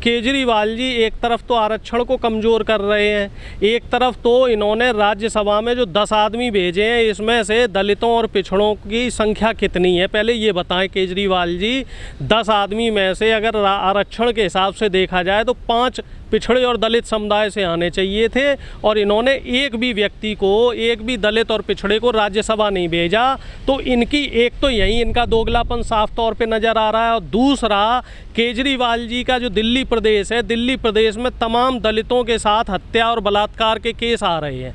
केजरीवाल जी एक तरफ तो आरक्षण को कमज़ोर कर रहे हैं, एक तरफ तो इन्होंने राज्यसभा में जो 10 आदमी भेजे हैं, इसमें से दलितों और पिछड़ों की संख्या कितनी है पहले ये बताएं केजरीवाल जी। 10 आदमी में से अगर आरक्षण के हिसाब से देखा जाए तो 5 पिछड़े और दलित समुदाय से आने चाहिए थे, और इन्होंने एक भी व्यक्ति को, एक भी दलित और पिछड़े को राज्यसभा नहीं भेजा। तो इनकी एक तो यही इनका दोगलापन साफ तौर पे नज़र आ रहा है, और दूसरा केजरीवाल जी का जो दिल्ली प्रदेश है, दिल्ली प्रदेश में तमाम दलितों के साथ हत्या और बलात्कार के केस आ रहे हैं।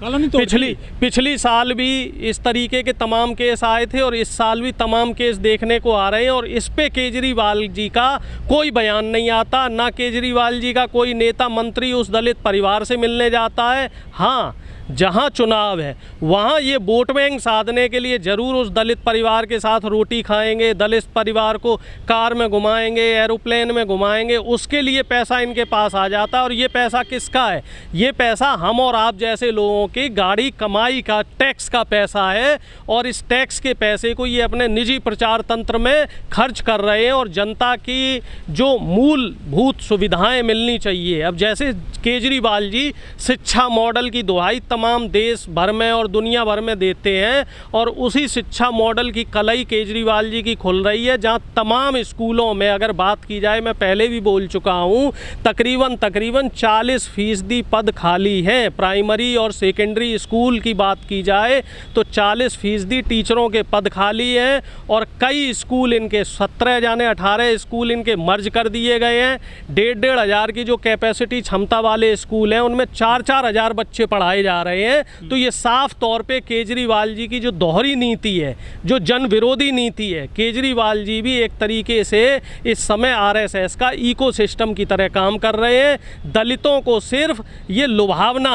पिछली साल भी इस तरीके के तमाम केस आए थे, और इस साल भी तमाम केस देखने को आ रहे हैं, और इस पे केजरीवाल जी का कोई बयान नहीं आता। ना केजरीवाल जी का कोई नेता मंत्री उस दलित परिवार से मिलने जाता है। हाँ, जहाँ चुनाव है वहाँ ये वोट बैंक साधने के लिए ज़रूर उस दलित परिवार के साथ रोटी खाएंगे, दलित परिवार को कार में घुमाएंगे, एरोप्लेन में घुमाएंगे, उसके लिए पैसा इनके पास आ जाता है। और ये पैसा किसका है? ये पैसा हम और आप जैसे लोगों की गाड़ी कमाई का, टैक्स का पैसा है, और इस टैक्स के पैसे को ये अपने निजी प्रचार तंत्र में खर्च कर रहे हैं। और जनता की जो मूलभूत सुविधाएँ मिलनी चाहिए, अब जैसे केजरीवाल जी शिक्षा मॉडल की दुहाई तमाम देश भर में और दुनिया भर में देते हैं, और उसी शिक्षा मॉडल की कलई केजरीवाल जी की खुल रही है, जहां तमाम स्कूलों में अगर बात की जाए, मैं पहले भी बोल चुका हूं, तकरीबन 40% पद खाली हैं। प्राइमरी और सेकेंडरी स्कूल की बात की जाए तो 40% टीचरों के पद खाली हैं, और कई स्कूल इनके 17 जाने 18 स्कूल इनके मर्ज कर दिए गए हैं। 1,500 हज़ार की जो कैपेसिटी क्षमता वाले स्कूल हैं, उनमें 4-4 हज़ार बच्चे पढ़ाए जा रहे हैं। तो ये साफ तौर पे केजरीवाल जी की जो दोहरी नीति है, जो जन विरोधी नीति है, केजरीवाल जी भी एक तरीके से इस समय आरएसएस का इकोसिस्टम की तरह काम कर रहे हैं। दलितों को सिर्फ ये लुभाने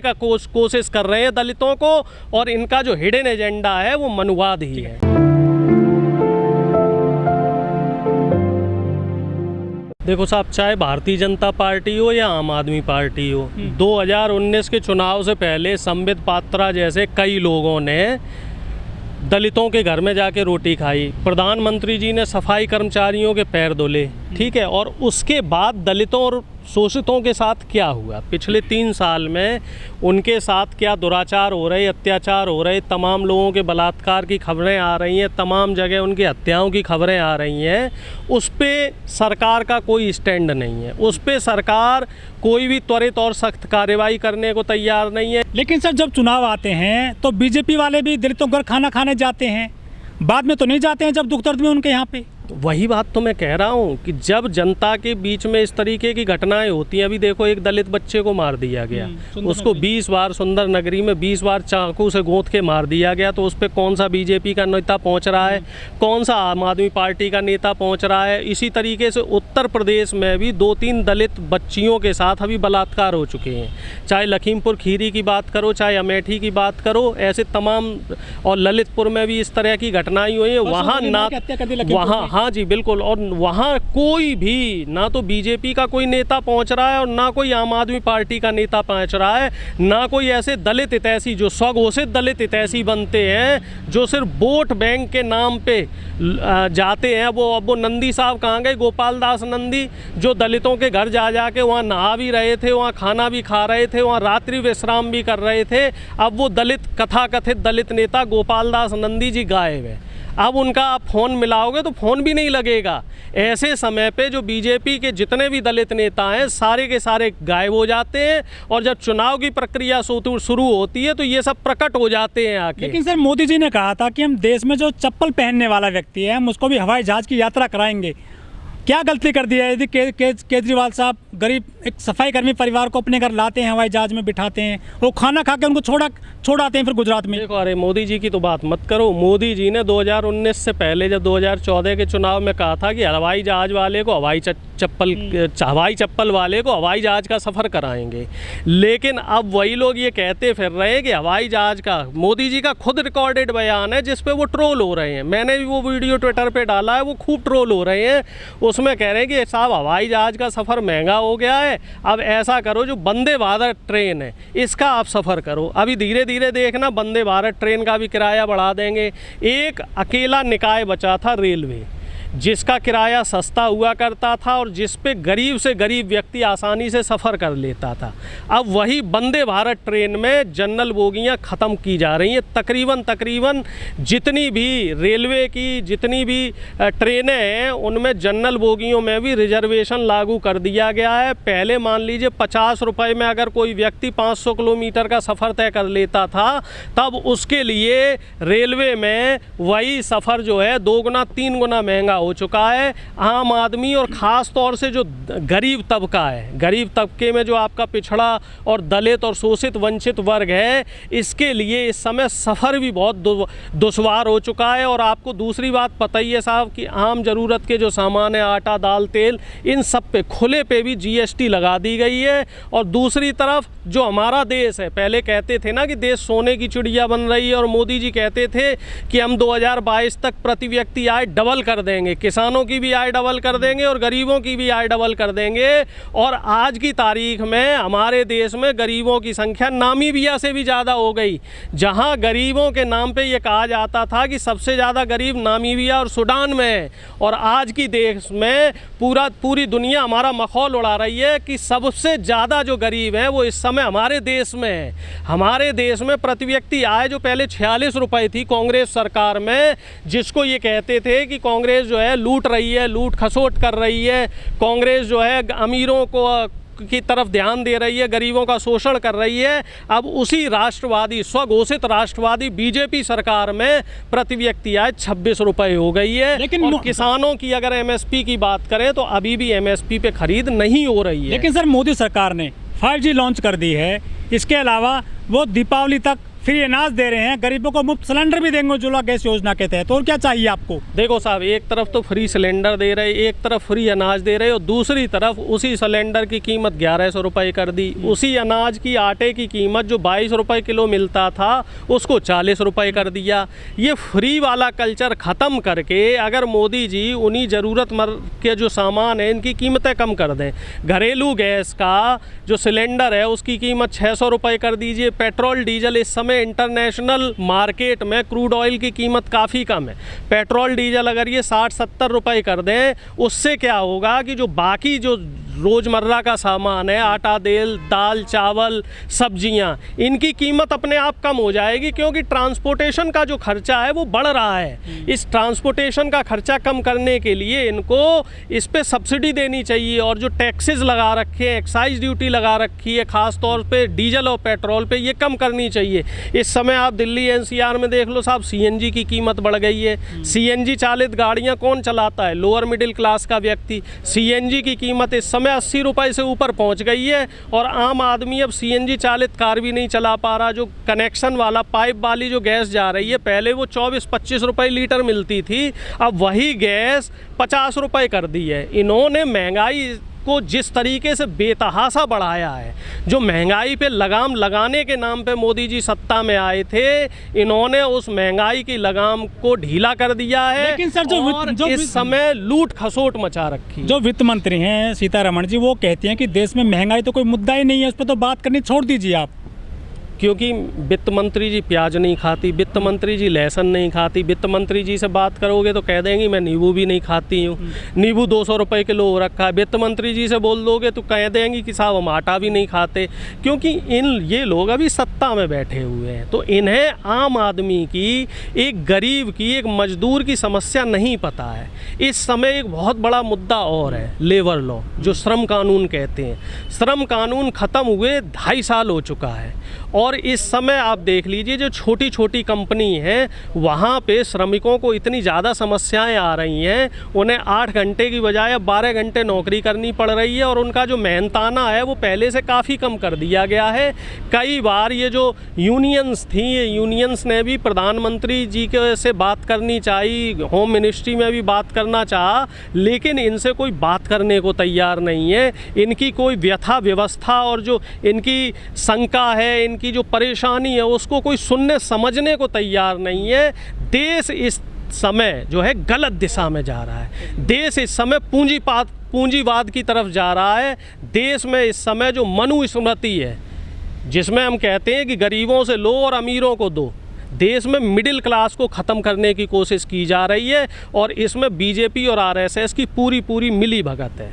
का कोशिश कर रहे हैं दलितों को, और इनका जो हिडन एजेंडा है वो मनुवाद ही है। देखो साहब, चाहे भारतीय जनता पार्टी हो या आम आदमी पार्टी हो, 2019 के चुनाव से पहले संबित पात्रा जैसे कई लोगों ने दलितों के घर में जाके रोटी खाई, प्रधानमंत्री जी ने सफाई कर्मचारियों के पैर धुले, ठीक है। और उसके बाद दलितों और शोषितों के साथ क्या हुआ? पिछले 3 साल में उनके साथ क्या दुराचार हो रहे, अत्याचार हो रहे, तमाम लोगों के बलात्कार की खबरें आ रही हैं, तमाम जगह उनकी हत्याओं की खबरें आ रही हैं। उस पर सरकार का कोई स्टैंड नहीं है, उस पर सरकार कोई भी त्वरित और सख्त कार्रवाई करने को तैयार नहीं है। लेकिन सर, जब चुनाव आते हैं तो बीजेपी वाले भी दलितों को खाना खाने जाते हैं, बाद में तो नहीं जाते हैं जब दुख दर्द में उनके यहाँ पे। तो वही बात तो मैं कह रहा हूँ कि जब जनता के बीच में इस तरीके की घटनाएं होती हैं, अभी देखो एक दलित बच्चे को मार दिया गया, उसको 20 बार सुंदर नगरी में 20 बार चाकू से गोंद के मार दिया गया। तो उस पर कौन सा बीजेपी का नेता पहुँच रहा है, कौन सा आम आदमी पार्टी का नेता पहुँच रहा है? इसी तरीके से उत्तर प्रदेश में भी 2-3 दलित बच्चियों के साथ अभी बलात्कार हो चुके हैं, चाहे लखीमपुर खीरी की बात करो, चाहे अमेठी की बात करो, ऐसे तमाम, और ललितपुर में भी इस तरह की घटनाएं हुई हैं। वहाँ हाँ जी बिल्कुल, और वहाँ कोई भी, ना तो बीजेपी का कोई नेता पहुँच रहा है, और ना कोई आम आदमी पार्टी का नेता पहुँच रहा है, ना कोई ऐसे दलित हितैषी जो स्वघोषित दलित हितैषी बनते हैं, जो सिर्फ वोट बैंक के नाम पे जाते हैं। वो नंदी साहब कहाँ गए, गोपाल दास नंदी, जो दलितों के घर जा जाके वहाँ नहा भी रहे थे, वहाँ खाना भी खा रहे थे, वहाँ रात्रि विश्राम भी कर रहे थे। अब वो कथित दलित नेता गोपाल दास नंदी जी गायब है। अब उनका आप फ़ोन मिलाओगे तो फ़ोन भी नहीं लगेगा। ऐसे समय पे जो बीजेपी के जितने भी दलित नेता हैं, सारे के सारे गायब हो जाते हैं, और जब चुनाव की प्रक्रिया शुरू होती है तो ये सब प्रकट हो जाते हैं आके। लेकिन सर, मोदी जी ने कहा था कि हम देश में जो चप्पल पहनने वाला व्यक्ति है, हम उसको भी हवाई जहाज़ की यात्रा कराएंगे। क्या गलती कर दिया है यदि केजरीवाल साहब गरीब एक सफाई कर्मी परिवार को अपने घर लाते हैं, हवाई जहाज में बिठाते हैं, वो खाना खा के उनको छोड़ाते हैं फिर गुजरात में? देखो, अरे मोदी जी की तो बात मत करो। मोदी जी ने 2019 से पहले, जब 2014 के चुनाव में कहा था कि हवाई जहाज वाले को हवाई हवाई चप्पल वाले को हवाई जहाज़ का सफ़र कराएंगे। लेकिन अब वही लोग ये कहते फिर रहे हैं कि हवाई जहाज़ का, मोदी जी का खुद रिकॉर्डेड बयान है जिस पे वो ट्रोल हो रहे हैं। मैंने भी वो वीडियो ट्विटर पे डाला है, वो खूब ट्रोल हो रहे हैं। उसमें कह रहे हैं कि साहब हवाई जहाज़ का सफ़र महंगा हो गया है, अब ऐसा करो जो वंदे भारत ट्रेन है इसका आप सफ़र करो। अभी धीरे धीरे देखना वंदे भारत ट्रेन का भी किराया बढ़ा देंगे। एक अकेला निकाय बचा था रेलवे, जिसका किराया सस्ता हुआ करता था और जिस पे गरीब से गरीब व्यक्ति आसानी से सफ़र कर लेता था। अब वही वंदे भारत ट्रेन में जनरल बोगियां ख़त्म की जा रही हैं। तकरीबन जितनी भी रेलवे की जितनी भी ट्रेनें हैं उनमें जनरल बोगियों में भी रिजर्वेशन लागू कर दिया गया है। पहले मान लीजिए 50 रुपये में अगर कोई व्यक्ति 500 किलोमीटर का सफ़र तय कर लेता था, तब उसके लिए रेलवे में वही सफ़र जो है 2 गुना 3 गुना महंगा हो चुका है। आम आदमी और ख़ास तौर से जो गरीब तबका है, गरीब तबके में जो आपका पिछड़ा और दलित और शोषित वंचित वर्ग है, इसके लिए इस समय सफ़र भी बहुत दुश्वार हो चुका है। और आपको दूसरी बात पता ही है साहब कि आम ज़रूरत के जो सामान है, आटा दाल तेल, इन सब पे खुले पे भी GST लगा दी गई है। और दूसरी तरफ जो हमारा देश है, पहले कहते थे ना कि देश सोने की चिड़िया बन रही है, और मोदी जी कहते थे कि हम 2022 तक प्रति व्यक्ति आय डबल कर देंगे, किसानों की भी आय डबल कर देंगे और गरीबों की भी आय डबल कर देंगे। और आज की तारीख में हमारे देश में गरीबों की संख्या नामीबिया से भी ज़्यादा हो गई। जहां गरीबों के नाम पे ये कहा जाता था कि सबसे ज़्यादा गरीब नामीबिया और सूडान में है, और आज की देश में पूरी दुनिया हमारा मखौल उड़ा रही है कि सबसे ज़्यादा जो गरीब है वो इस समय हमारे देश में है। हमारे देश में प्रति व्यक्ति आय जो पहले 46 रुपये थी कांग्रेस सरकार में, जिसको ये कहते थे कि कांग्रेस जो है लूट रही है, लूट खसोट कर रही है, कांग्रेस जो है अमीरों को की तरफ ध्यान दे रही है, गरीबों का शोषण कर रही है। अब उसी राष्ट्रवादी, स्वघोषित राष्ट्रवादी बीजेपी सरकार में प्रति व्यक्ति आय 26 रुपये हो गई है। लेकिन किसानों की अगर MSP की बात करें तो अभी भी MSP पे खरीद नहीं हो रही है। लेकिन सर मोदी सरकार ने 5G लॉन्च कर दी है, इसके अलावा वो दीपावली तक फ्री अनाज दे रहे हैं, गरीबों को मुफ्त सिलेंडर भी देंगे उज्ज्वला गैस योजना के तहत। और क्या चाहिए आपको? देखो साहब, एक तरफ तो फ्री सिलेंडर दे रहे, एक तरफ फ्री अनाज दे रहे, और दूसरी तरफ उसी सिलेंडर की कीमत 1100 रुपये कर दी। उसी अनाज की, आटे की कीमत जो 22 रुपये किलो मिलता था उसको 40 रुपये कर दिया। ये फ्री वाला कल्चर ख़त्म करके अगर मोदी जी उन्हीं ज़रूरतमंद के जो सामान है इनकी कीमतें कम कर दें, घरेलू गैस का जो सिलेंडर है उसकी कीमत 600 रुपये कर दीजिए। पेट्रोल डीजल इस समय इंटरनेशनल मार्केट में क्रूड ऑयल की कीमत काफ़ी कम है। पेट्रोल डीजल अगर ये 60-70 रुपये कर दें, उससे क्या होगा कि जो बाकी जो रोज़मर्रा का सामान है, आटा दाल चावल सब्जियां, इनकी कीमत अपने आप कम हो जाएगी, क्योंकि ट्रांसपोर्टेशन का जो खर्चा है वो बढ़ रहा है। इस ट्रांसपोर्टेशन का खर्चा कम करने के लिए इनको इस पे सब्सिडी देनी चाहिए, और जो टैक्सेस लगा रखे हैं, एक्साइज ड्यूटी लगा रखी है ख़ास तौर पे डीजल और पेट्रोल पे, ये कम करनी चाहिए। इस समय आप दिल्ली NCR में देख लो साहब, CNG की कीमत बढ़ गई है। CNG चालित गाड़ियाँ कौन चलाता है? लोअर मिडिल क्लास का व्यक्ति। CNG की कीमत इस समय 80 रुपये से ऊपर पहुंच गई है, और आम आदमी अब CNG चालित कार भी नहीं चला पा रहा। जो कनेक्शन वाला पाइप वाली जो गैस जा रही है, पहले वो 24-25 रुपये लीटर मिलती थी, अब वही गैस 50 रुपये कर दी है। इन्होंने महंगाई को जिस तरीके से बेतहासा बढ़ाया है, जो महंगाई पे लगाम लगाने के नाम पे मोदी जी सत्ता में आए थे, इन्होंने उस महंगाई की लगाम को ढीला कर दिया है। लेकिन सर जो इस समय लूट खसोट मचा रखी। जो वित्त मंत्री हैं सीतारमण जी, वो कहती हैं कि देश में महंगाई तो कोई मुद्दा ही नहीं है, उस पर तो बात करनी छोड़ दीजिए आप। क्योंकि वित्त मंत्री जी प्याज नहीं खाती, वित्त मंत्री जी लहसुन नहीं खाती। वित्त मंत्री जी से बात करोगे तो कह देंगी मैं नींबू भी नहीं खाती हूँ, नींबू 200 रुपये किलो हो रखा है। वित्त मंत्री जी से बोल दोगे तो कह देंगी कि साहब हम आटा भी नहीं खाते। क्योंकि ये लोग अभी सत्ता में बैठे हुए हैं, तो इन्हें आम आदमी की, एक गरीब की, एक मजदूर की समस्या नहीं पता है। इस समय एक बहुत बड़ा मुद्दा और है, लेबर लॉ, जो श्रम कानून कहते हैं। श्रम कानून ख़त्म हुए 2.5 साल हो चुका है, और इस समय आप देख लीजिए जो छोटी छोटी कंपनी हैं वहाँ पे श्रमिकों को इतनी ज़्यादा समस्याएं आ रही हैं, उन्हें 8 घंटे की बजाय अब 12 घंटे नौकरी करनी पड़ रही है और उनका जो मेहनताना है वो पहले से काफ़ी कम कर दिया गया है। कई बार ये जो यूनियंस थी, ये यूनियंस ने भी प्रधानमंत्री जी के से बात करनी चाहिए, होम मिनिस्ट्री में भी बात करना चाहा, लेकिन इनसे कोई बात करने को तैयार नहीं है। इनकी कोई व्यथा व्यवस्था और जो इनकी शंका है, इनकी जो परेशानी है, उसको कोई सुनने समझने को तैयार नहीं है। देश इस समय जो है गलत दिशा में जा रहा है। देश इस समय पूंजीवाद की तरफ जा रहा है। देश में इस समय जो मनुस्मृति है, जिसमें हम कहते हैं कि गरीबों से लो और अमीरों को दो, देश में मिडिल क्लास को ख़त्म करने की कोशिश की जा रही है और इसमें बीजेपी और आरएसएस की पूरी मिली भगत है।